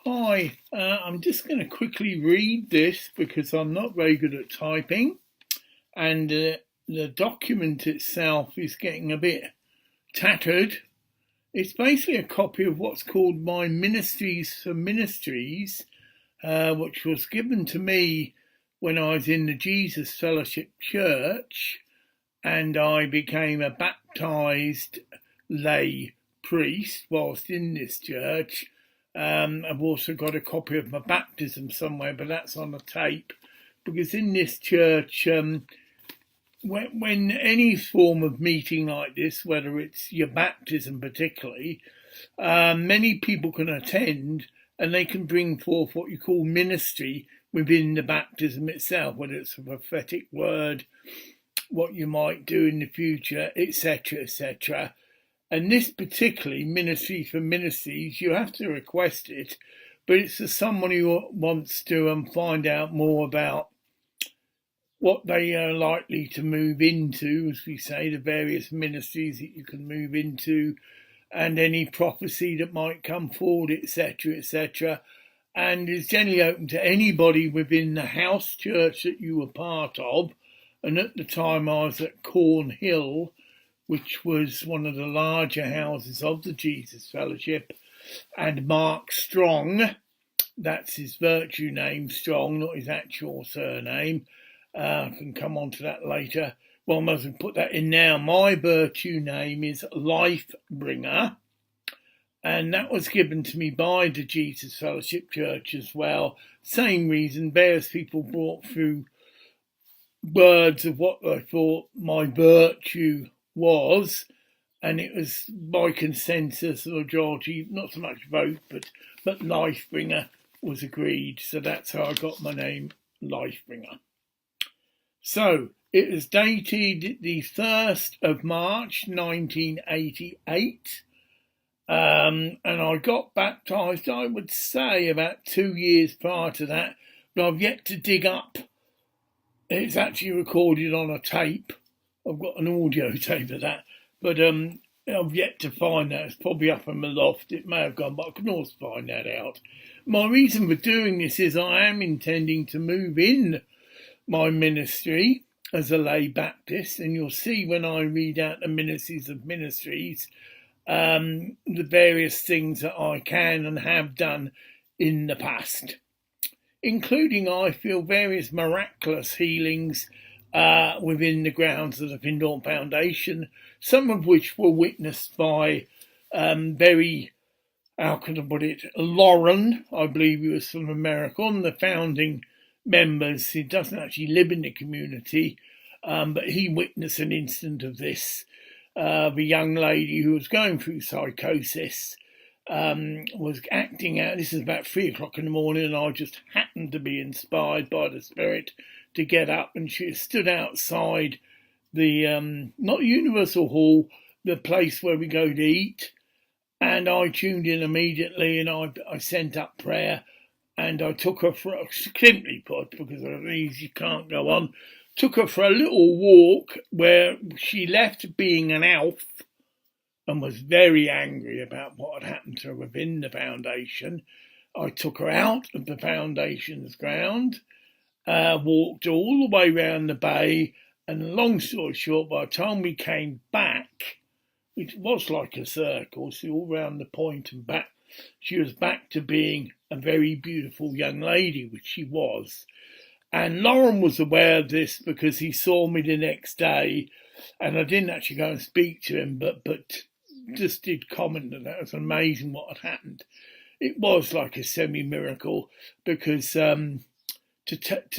Hi, I'm just going to quickly read this because I'm not very good at typing, and the document itself is getting a bit tattered. It's basically a copy of what's called my Ministries for Ministries, which was given to me when I was in the Jesus Fellowship Church and I became a baptized lay priest whilst in this church. I've also got a copy of my baptism somewhere, but that's on a tape because in this church, when any form of meeting like this, whether it's your baptism particularly, many people can attend and they can bring forth what you call ministry within the baptism itself, whether it's a prophetic word, what you might do in the future, etc., etc. And this particularly, Ministry for Ministries, you have to request it, but it's for someone who wants to find out more about what they are likely to move into, as we say, the various ministries that you can move into, and any prophecy that might come forward, etc., etc. And is generally open to anybody within the house church that you were part of. And at the time I was at Cornhill, which was one of the larger houses of the Jesus Fellowship, and Mark Strong, that's his virtue name, Strong, not his actual surname. I can come on to that later. Well, I must put that in now. My virtue name is Lifebringer, and that was given to me by the Jesus Fellowship Church as well. Same reason, various people brought through words of what I thought my virtue was, and it was by consensus, the majority, not so much vote, but Lifebringer was agreed. So that's how I got my name, Lifebringer. So it was dated the 1st of March 1988, and I got baptised, I would say, about 2 years prior to that, but I've yet to dig up. It's actually recorded on a tape. I've got an audio tape of that, but I've yet to find that. It's probably up in my loft. It may have gone, but I can always find that out. My reason for doing this is I am intending to move in my ministry as a lay Baptist, and you'll see when I read out the Ministries of Ministries, the various things that I can and have done in the past, including, I feel, various miraculous healings within the grounds of the Findorn Foundation, some of which were witnessed by how can I put it, Lauren, I believe he was from America, one of the founding members. He doesn't actually live in the community, but he witnessed an incident of this. The young lady who was going through psychosis was acting out. This is about 3 o'clock in the morning, and I just happened to be inspired by the Spirit to get up, and she stood outside the not Universal Hall, the place where we go to eat, and I tuned in immediately, and I sent up prayer, and I took her for, simply put, because of these you can't go on, took her for a little walk where she left being an elf and was very angry about what had happened to her within the foundation. I took her out of the foundation's ground, walked all the way round the bay, and long story short, by the time we came back, it was like a circle, so all round the point and back, she was back to being a very beautiful young lady, which she was. And Lauren was aware of this because he saw me the next day, and I didn't actually go and speak to him, but just did comment that was amazing what had happened. It was like a semi-miracle because to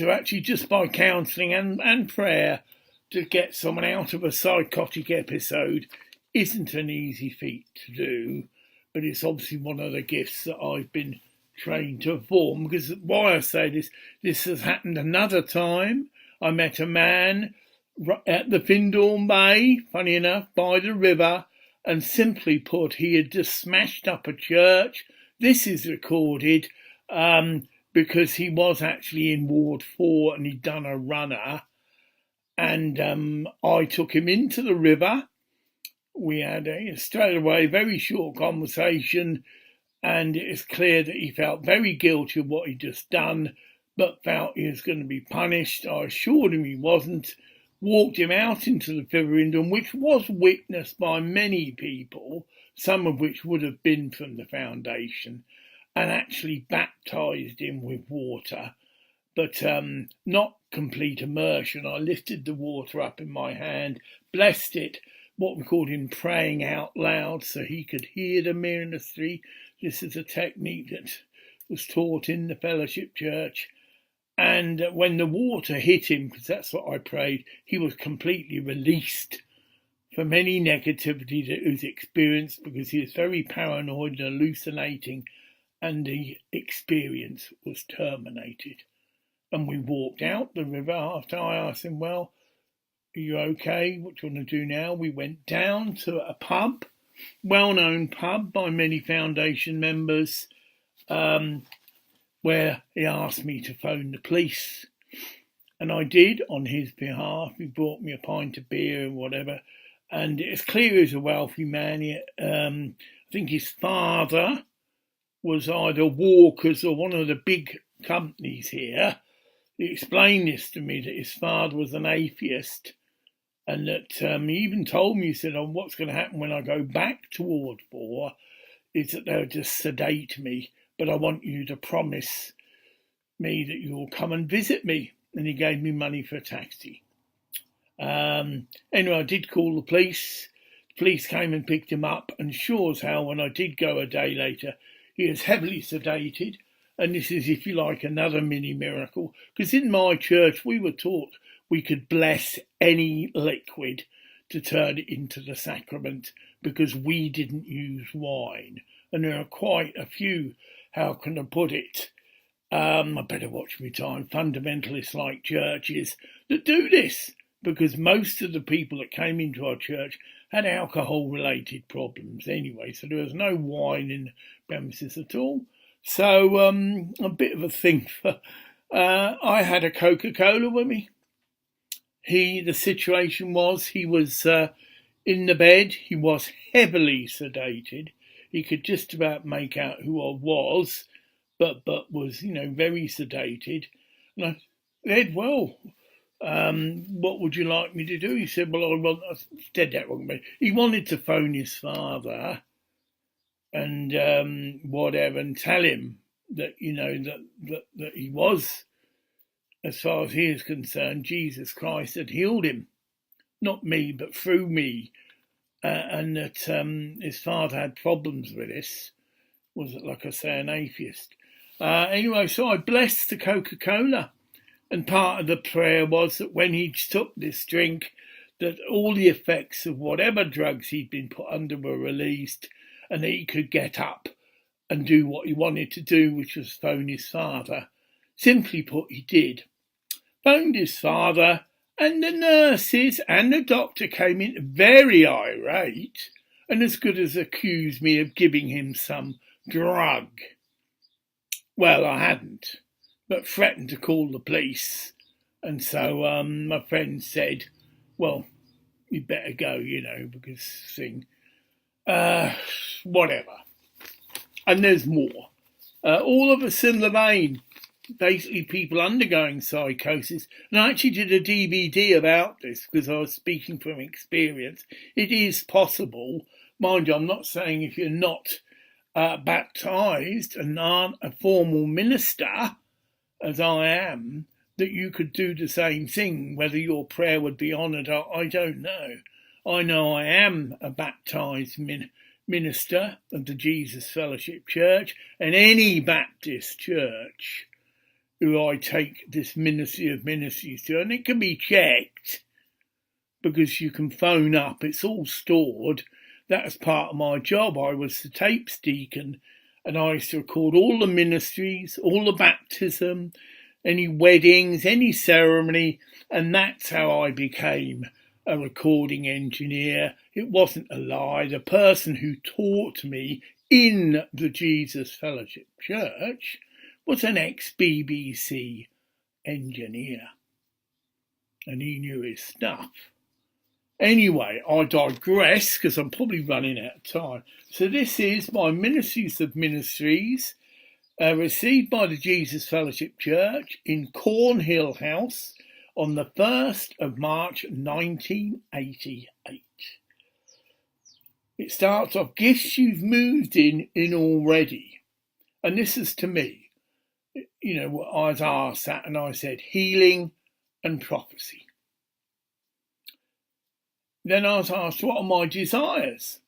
actually just by counselling and prayer to get someone out of a psychotic episode isn't an easy feat to do, but it's obviously one of the gifts that I've been trained to perform. Because why I say this has happened another time. I met a man at the Findorn Bay, funny enough, by the river, and simply put, he had just smashed up a church. This is recorded because he was actually in Ward 4 and he'd done a runner. And I took him into the river. We had straight away very short conversation, and it is clear that he felt very guilty of what he'd just done, but felt he was going to be punished. I assured him he wasn't, walked him out into the referendum, which was witnessed by many people, some of which would have been from the foundation, and actually baptised him with water, but not complete immersion. I lifted the water up in my hand, blessed it, what we called him praying out loud so he could hear the ministry. This is a technique that was taught in the fellowship church. And when the water hit him, because that's what I prayed, he was completely released from any negativity that he was experienced, because he was very paranoid and hallucinating, and the experience was terminated. And we walked out the river after I asked him, well, are you okay? What do you want to do now? We went down to a pub, well-known pub by many foundation members, where he asked me to phone the police. And I did on his behalf. He brought me a pint of beer and whatever. And it's clear he's a wealthy man. I think his father was either Walker's or one of the big companies here. He explained this to me, that his father was an atheist, and that he even told me, he said, oh, what's going to happen when I go back to Ward 4 is that they'll just sedate me, but I want you to promise me that you'll come and visit me. And he gave me money for a taxi. Anyway, I did call the police. The police came and picked him up, and sure as hell, when I did go a day later, he was heavily sedated. And this is, if you like, another mini miracle, because in my church we were taught we could bless any liquid to turn it into the sacrament, because we didn't use wine. And there are quite a few, how can I put it, I better watch my time, fundamentalist-like churches that do this, because most of the people that came into our church had alcohol-related problems anyway, so there was no wine in the premises at all. So a bit of a thing for... I had a Coca-Cola with me. The situation was, he was in the bed. He was heavily sedated. He could just about make out who I was, but was, very sedated. And I said, well, what would you like me to do? He said, well, I said that wrong. He wanted to phone his father and whatever, and tell him that, that he was, as far as he is concerned, Jesus Christ had healed him. Not me, but through me. And that his father had problems with this. Was, like I say, an atheist. Anyway, so I blessed the Coca-Cola. And part of the prayer was that when he took this drink, that all the effects of whatever drugs he'd been put under were released, and that he could get up and do what he wanted to do, which was phone his father. Simply put, he did. Phoned his father, and the nurses and the doctor came in very irate, and as good as accused me of giving him some drug. Well, I hadn't, but threatened to call the police. And so my friend said, well, you'd better go, because whatever. And there's more. All of a similar vein, basically people undergoing psychosis. And I actually did a DVD about this because I was speaking from experience. It is possible. Mind you, I'm not saying if you're not baptised and aren't a formal minister, as I am, that you could do the same thing. Whether your prayer would be honoured, I don't know. I know I am a baptised minister of the Jesus Fellowship Church, and any Baptist church who I take this Ministry of Ministries to, and it can be checked because you can phone up, it's all stored. That was part of my job. I was the tapes deacon, and I used to record all the ministries, all the baptism, any weddings, any ceremony, and that's how I became a recording engineer. It wasn't a lie. The person who taught me in the Jesus Fellowship Church was an ex-BBC engineer, and he knew his stuff. Anyway, I digress because I'm probably running out of time. So this is my Ministries of Ministries, received by the Jesus Fellowship Church in Cornhill House on the 1st of March 1988. It starts off, gifts you've moved in already. And this is to me, I was asked that and I said healing and prophecy. Then I was asked, what are my desires?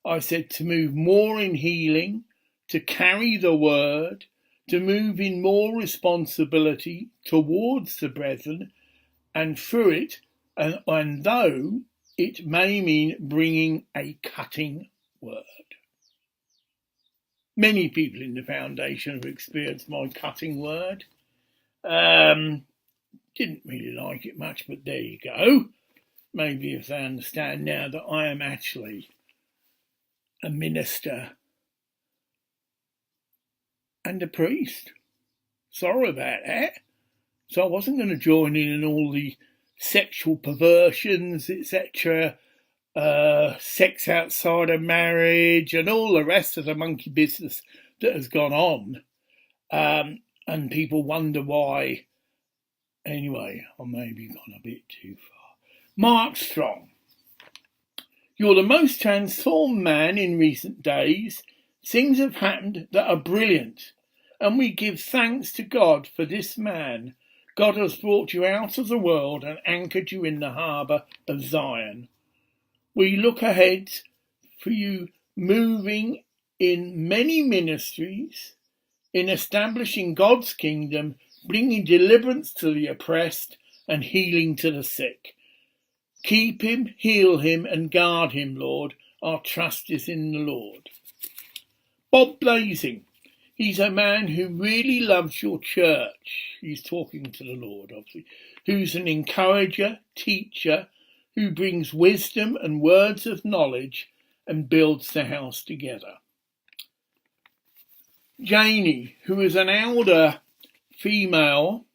I said to move more in healing, to carry the word, to move in more responsibility towards the brethren, and through it, and though it may mean bringing a cutting word. Many people in the foundation have experienced my cutting word. Didn't really like it much, but there you go. Maybe if they understand now that I am actually a minister and a priest. Sorry about that. So I wasn't going to join in all the sexual perversions, etc., sex outside of marriage and all the rest of the monkey business that has gone on. And people wonder why. Anyway, I may be gone a bit too far. Mark Strong. You're the most transformed man in recent days. Things have happened that are brilliant, and we give thanks to God for this man. God has brought you out of the world and anchored you in the harbour of Zion. We look ahead for you moving in many ministries, in establishing God's kingdom, bringing deliverance to the oppressed and healing to the sick. Keep him, heal him, and guard him, Lord. Our trust is in the Lord. Bob Blazing. He's a man who really loves your church. He's talking to the Lord, obviously. Who's an encourager, teacher, who brings wisdom and words of knowledge and builds the house together. Janie, who is an elder female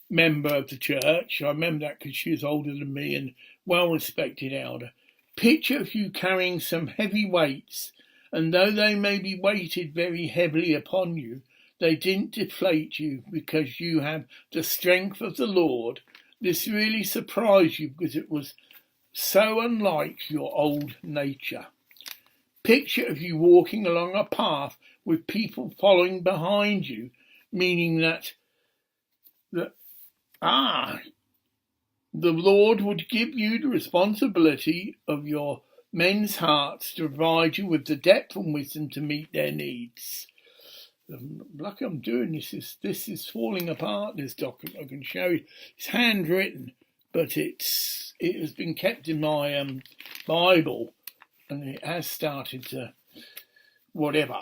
member of the church. I remember that because she was older than me and well-respected elder. Picture of you carrying some heavy weights, and though they may be weighted very heavily upon you, they didn't deflate you because you have the strength of the Lord. This really surprised you because it was so unlike your old nature. Picture of you walking along a path with people following behind you, meaning that the Lord would give you the responsibility of your men's hearts to provide you with the depth and wisdom to meet their needs. Lucky I'm doing this. This is falling apart, this document. I can show you. It's handwritten, but it has been kept in my Bible, and it has started to whatever.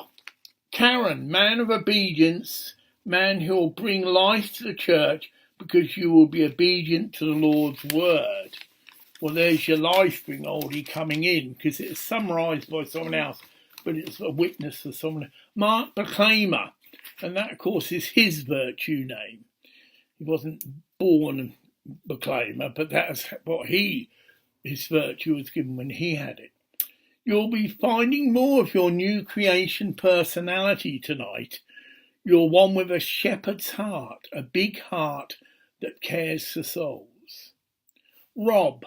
Karen, man of obedience, man who will bring life to the church because you will be obedient to the Lord's word. Well, there's your Lifebringer oldie coming in because it's summarised by someone else, but it's a witness for someone else. Mark Proclaimer, and that, of course, is his virtue name. He wasn't born Proclaimer, but that's what his virtue was given when he had it. You'll be finding more of your new creation personality tonight. You're one with a shepherd's heart, a big heart that cares for souls. Rob,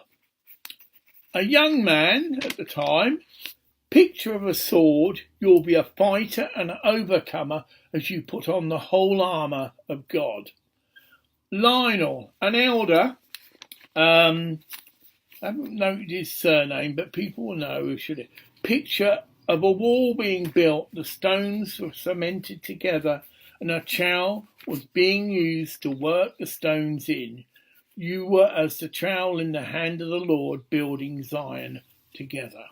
a young man at the time, picture of a sword. You'll be a fighter and an overcomer as you put on the whole armour of God. Lionel, an elder, I haven't noted his surname, but people will know who should. Picture of a wall being built, the stones were cemented together, and a trowel was being used to work the stones in. You were as the trowel in the hand of the Lord, building Zion together.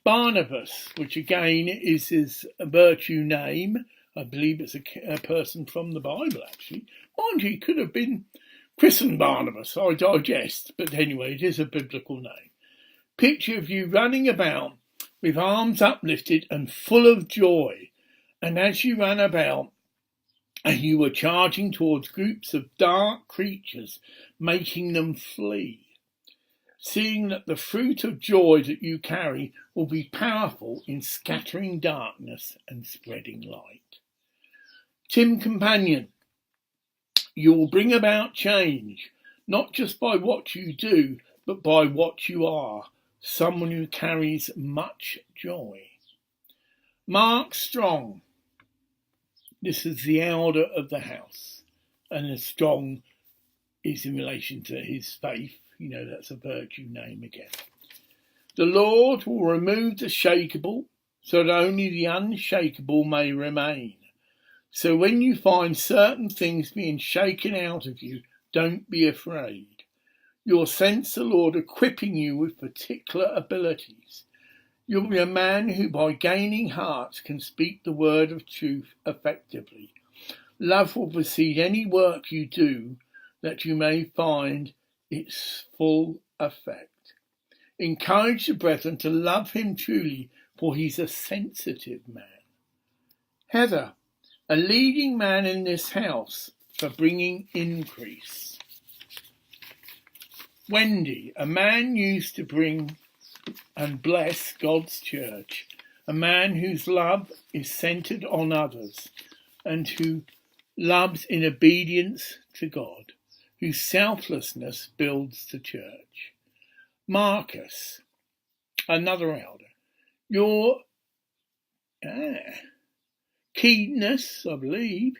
Barnabas, which again is his virtue name. I believe it's a person from the Bible, actually. Mind you, he could have been christened Barnabas, I digest, but anyway, it is a biblical name. Picture of you running about with arms uplifted and full of joy, and as you ran about, and you were charging towards groups of dark creatures, making them flee. seeing that the fruit of joy that you carry will be powerful in scattering darkness and spreading light. Tim Companion, you will bring about change, not just by what you do, but by what you are, someone who carries much joy. Mark Strong, this is the elder of the house, and the strong is in relation to his faith. You know, that's a virtue name again. The Lord will remove the shakeable so that only the unshakable may remain. So when you find certain things being shaken out of you, don't be afraid. You'll sense the Lord equipping you with particular abilities. You'll be a man who, by gaining hearts, can speak the word of truth effectively. Love will precede any work you do, that you may find its full effect. Encourage the brethren to love him truly, for he's a sensitive man. Heather, a leading man in this house for bringing increase. Wendy, a man used to bring and bless God's church, a man whose love is centered on others and who loves in obedience to God, whose selflessness builds the church. Marcus, another elder, your keenness, I believe,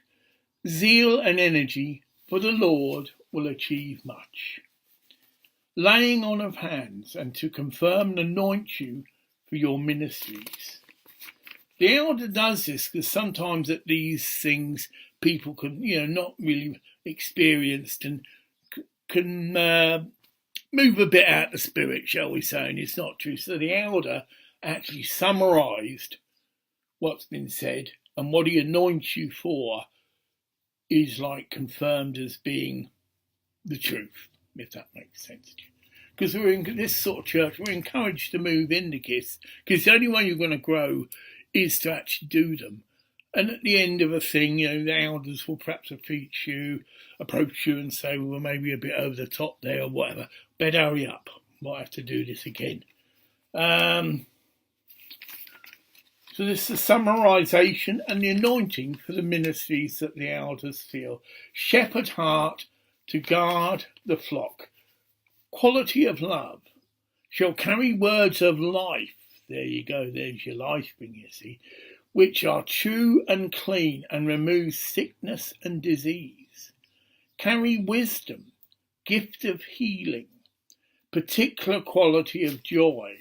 zeal and energy for the Lord will achieve much. Laying on of hands and to confirm and anoint you for your ministries. The elder does this because sometimes at these things people can, not really experienced and can move a bit out of spirit, shall we say, and it's not true. So the elder actually summarised what's been said, and what he anoints you for is like confirmed as being the truth, if that makes sense to you. Because we're in this sort of church, we're encouraged to move in the gifts, because the only way you're going to grow is to actually do them. And at the end of a thing, the elders will perhaps approach you and say, well, maybe a bit over the top there or whatever. Better hurry up. Might have to do this again. So this is the summarisation and the anointing for the ministries that the elders feel. Shepherd heart to guard the flock. Quality of love shall carry words of life. There you go, there's your Lifebringer, you see, which are true and clean and remove sickness and disease. Carry wisdom, gift of healing, particular quality of joy.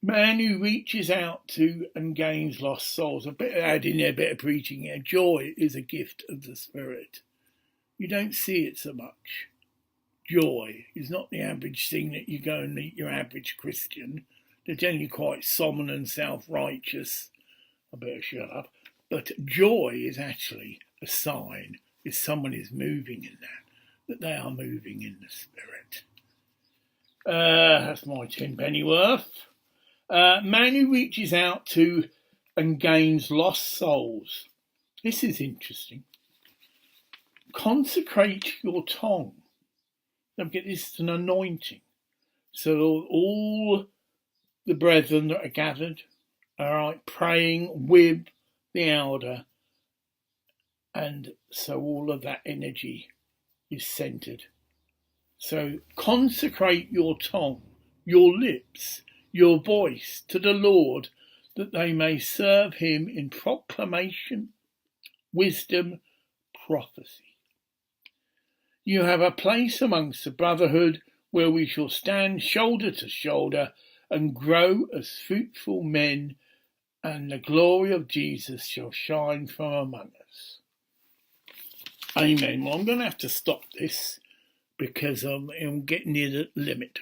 Man who reaches out to and gains lost souls. Add in there a bit of preaching here. Joy is a gift of the Spirit. You don't see it so much. Joy is not the average thing that you go and meet your average Christian. They're generally quite solemn and self-righteous. I better shut up. But joy is actually a sign if someone is moving in that they are moving in the Spirit. That's my 10 pennyworth. Man who reaches out to and gains lost souls. This is interesting. Consecrate your tongue. Don't forget, this is an anointing. So all the brethren that are gathered are like praying with the elder, and so all of that energy is centered. So consecrate your tongue, your lips, your voice to the Lord, that they may serve him in proclamation, wisdom, prophecy. You have a place amongst the brotherhood where we shall stand shoulder to shoulder and grow as fruitful men, and the glory of Jesus shall shine from among us. Amen. Well, I'm going to have to stop this because I'm getting near the limit.